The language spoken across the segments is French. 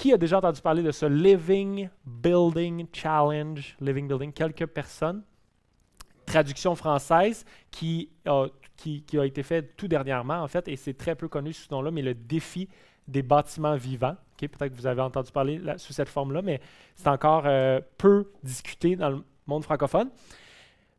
Qui a déjà entendu parler de ce Living Building Challenge? Living Building, quelques personnes. Traduction française qui a été faite tout dernièrement, en fait, et c'est très peu connu sous ce nom-là, mais le défi des bâtiments vivants. Okay? Peut-être que vous avez entendu parler sous cette forme-là, mais c'est encore peu discuté dans le monde francophone.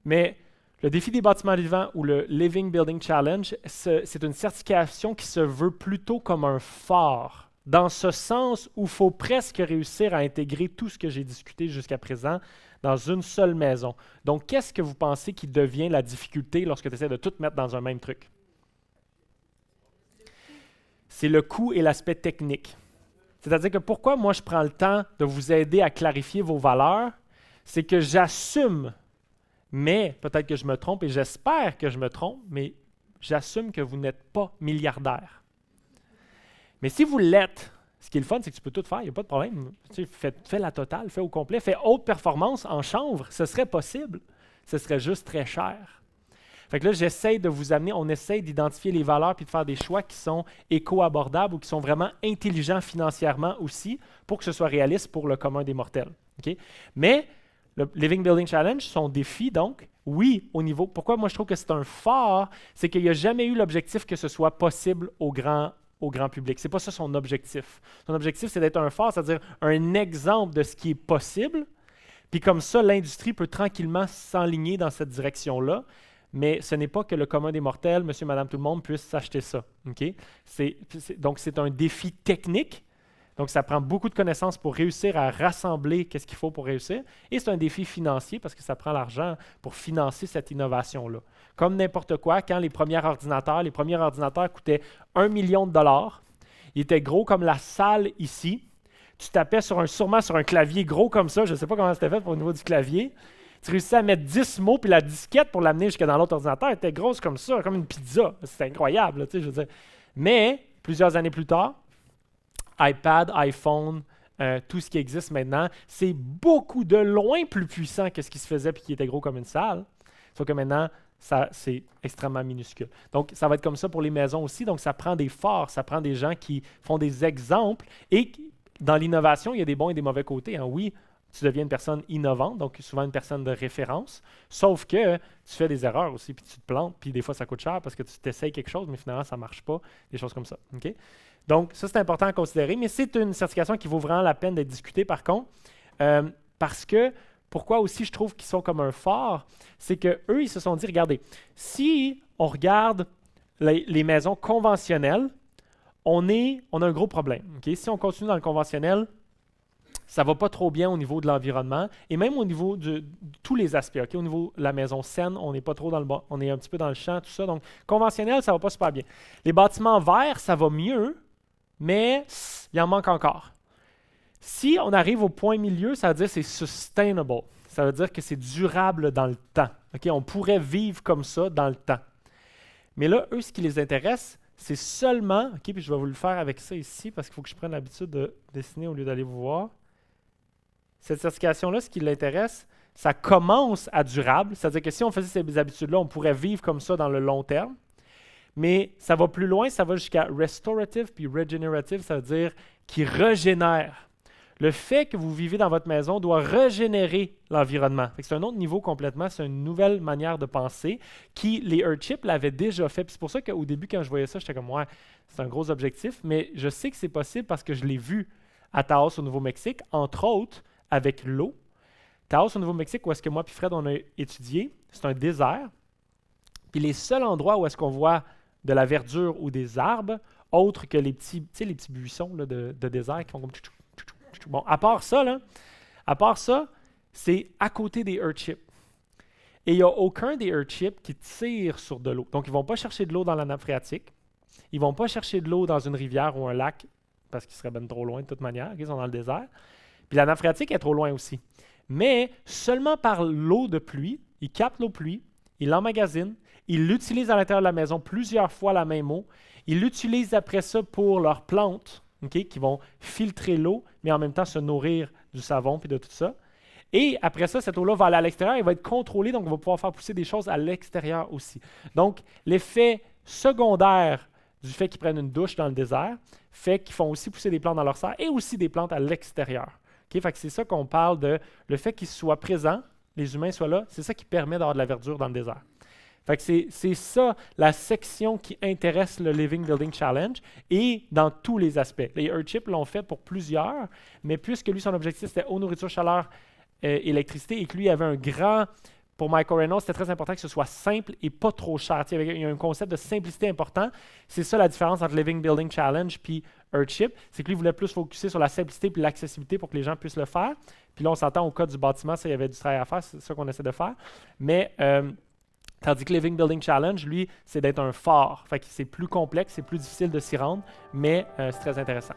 Mais le défi des bâtiments vivants ou le Living Building Challenge, c'est une certification qui se veut plutôt comme un phare, dans ce sens où il faut presque réussir à intégrer tout ce que j'ai discuté jusqu'à présent dans une seule maison. Donc, qu'est-ce que vous pensez qui devient la difficulté lorsque tu essaies de tout mettre dans un même truc? C'est le coût et l'aspect technique. C'est-à-dire que pourquoi moi je prends le temps de vous aider à clarifier vos valeurs, c'est que j'assume, mais peut-être que je me trompe et j'espère que je me trompe, mais j'assume que vous n'êtes pas milliardaire. Mais si vous l'êtes, ce qui est le fun, c'est que tu peux tout faire, il n'y a pas de problème. Tu sais, fais la totale, fais au complet, fais haute performance en chanvre, ce serait possible. Ce serait juste très cher. Fait que là, j'essaie de vous amener, on essaie d'identifier les valeurs puis de faire des choix qui sont éco-abordables ou qui sont vraiment intelligents financièrement aussi pour que ce soit réaliste pour le commun des mortels. Okay? Mais le Living Building Challenge, son défi, donc, oui, au niveau. Pourquoi moi je trouve que c'est un phare, c'est qu'il n'y a jamais eu l'objectif que ce soit possible au grand public. Ce n'est pas ça son objectif. Son objectif, c'est d'être un phare, c'est-à-dire un exemple de ce qui est possible. Puis comme ça, l'industrie peut tranquillement s'enligner dans cette direction-là. Mais ce n'est pas que le commun des mortels, monsieur, madame, tout le monde, puisse s'acheter ça. Okay? Donc, c'est un défi technique. Donc, ça prend beaucoup de connaissances pour réussir à rassembler qu'est-ce qu'il faut pour réussir. Et c'est un défi financier parce que ça prend l'argent pour financer cette innovation-là. Comme n'importe quoi, quand les premiers ordinateurs coûtaient 1 million de dollars. Ils étaient gros comme la salle ici. Tu tapais sûrement sur un clavier gros comme ça. Je ne sais pas comment c'était fait au niveau du clavier. Tu réussissais à mettre 10 mots, puis la disquette pour l'amener jusqu'à dans l'autre ordinateur était grosse comme ça, comme une pizza. C'était incroyable, là, je veux dire. Mais, plusieurs années plus tard, iPad, iPhone, tout ce qui existe maintenant, c'est beaucoup de loin plus puissant que ce qui se faisait et qui était gros comme une salle. Sauf que maintenant, c'est extrêmement minuscule. Donc, ça va être comme ça pour les maisons aussi. Donc, ça prend des forces, ça prend des gens qui font des exemples. Et dans l'innovation, il y a des bons et des mauvais côtés. Hein. Oui, tu deviens une personne innovante, donc souvent une personne de référence, sauf que tu fais des erreurs aussi, puis tu te plantes, puis des fois ça coûte cher parce que tu t'essayes quelque chose, mais finalement ça ne marche pas, des choses comme ça. Okay? Donc ça c'est important à considérer, mais c'est une certification qui vaut vraiment la peine d'être discutée par contre, parce que pourquoi aussi je trouve qu'ils sont comme un phare, c'est qu'eux ils se sont dit, regardez, si on regarde les maisons conventionnelles, on a un gros problème. Okay? Si on continue dans le conventionnel, ça ne va pas trop bien au niveau de l'environnement et même au niveau de tous les aspects. Okay? Au niveau de la maison saine, on n'est pas trop dans le on est un petit peu dans le champ, tout ça. Donc, conventionnel, ça ne va pas super bien. Les bâtiments verts, ça va mieux, mais il en manque encore. Si on arrive au point milieu, ça veut dire que c'est sustainable. Ça veut dire que c'est durable dans le temps. Okay? On pourrait vivre comme ça dans le temps. Mais là, eux, ce qui les intéresse, c'est seulement, OK, puis je vais vous le faire avec ça ici parce qu'il faut que je prenne l'habitude de dessiner au lieu d'aller vous voir. Cette certification-là, ce qui l'intéresse, ça commence à durable, c'est-à-dire que si on faisait ces habitudes-là, on pourrait vivre comme ça dans le long terme, mais ça va plus loin, ça va jusqu'à restorative puis regenerative, ça veut dire qui régénère. Le fait que vous vivez dans votre maison doit régénérer l'environnement. C'est un autre niveau complètement, c'est une nouvelle manière de penser qui, les Earthship l'avaient déjà fait. Puis c'est pour ça qu'au début, quand je voyais ça, j'étais comme, ouais, c'est un gros objectif, mais je sais que c'est possible parce que je l'ai vu à Taos au Nouveau-Mexique, entre autres, avec l'eau. Taos au Nouveau-Mexique, où est-ce que moi et Fred, on a étudié, c'est un désert. Puis les seuls endroits où est-ce qu'on voit de la verdure ou des arbres, autres que les petits buissons là, de désert qui font comme... Bon, à part ça, c'est à côté des Earthship. Et il n'y a aucun des Earthship qui tire sur de l'eau. Donc, ils ne vont pas chercher de l'eau dans la nappe phréatique. Ils ne vont pas chercher de l'eau dans une rivière ou un lac, parce qu'ils seraient bien trop loin de toute manière. Ils sont dans le désert. Puis la nappe phréatique est trop loin aussi. Mais seulement par l'eau de pluie, ils captent l'eau de pluie, ils l'emmagasinent, ils l'utilisent à l'intérieur de la maison plusieurs fois la même eau. Ils l'utilisent après ça pour leurs plantes, okay, qui vont filtrer l'eau, mais en même temps se nourrir du savon et de tout ça. Et après ça, cette eau-là va aller à l'extérieur, elle va être contrôlée, donc on va pouvoir faire pousser des choses à l'extérieur aussi. Donc, l'effet secondaire du fait qu'ils prennent une douche dans le désert fait qu'ils font aussi pousser des plantes dans leur serre et aussi des plantes à l'extérieur. Okay? Fait que c'est ça qu'on parle de le fait qu'ils soient présents, les humains soient là, c'est ça qui permet d'avoir de la verdure dans le désert. Fait que c'est ça la section qui intéresse le Living Building Challenge et dans tous les aspects. Les Earthships l'ont fait pour plusieurs, mais puisque lui, son objectif, c'était eau, nourriture, chaleur, électricité, et que lui avait un grand... Pour Michael Reynolds, c'était très important que ce soit simple et pas trop cher. Il y a un concept de simplicité important. C'est ça la différence entre Living Building Challenge puis Earthship. C'est que lui voulait plus focuser sur la simplicité et l'accessibilité pour que les gens puissent le faire. Puis là, on s'entend au cas du bâtiment, ça, il y avait du travail à faire. C'est ça qu'on essaie de faire. Mais tandis que Living Building Challenge, lui, c'est d'être un phare. Fait que c'est plus complexe, c'est plus difficile de s'y rendre, mais c'est très intéressant.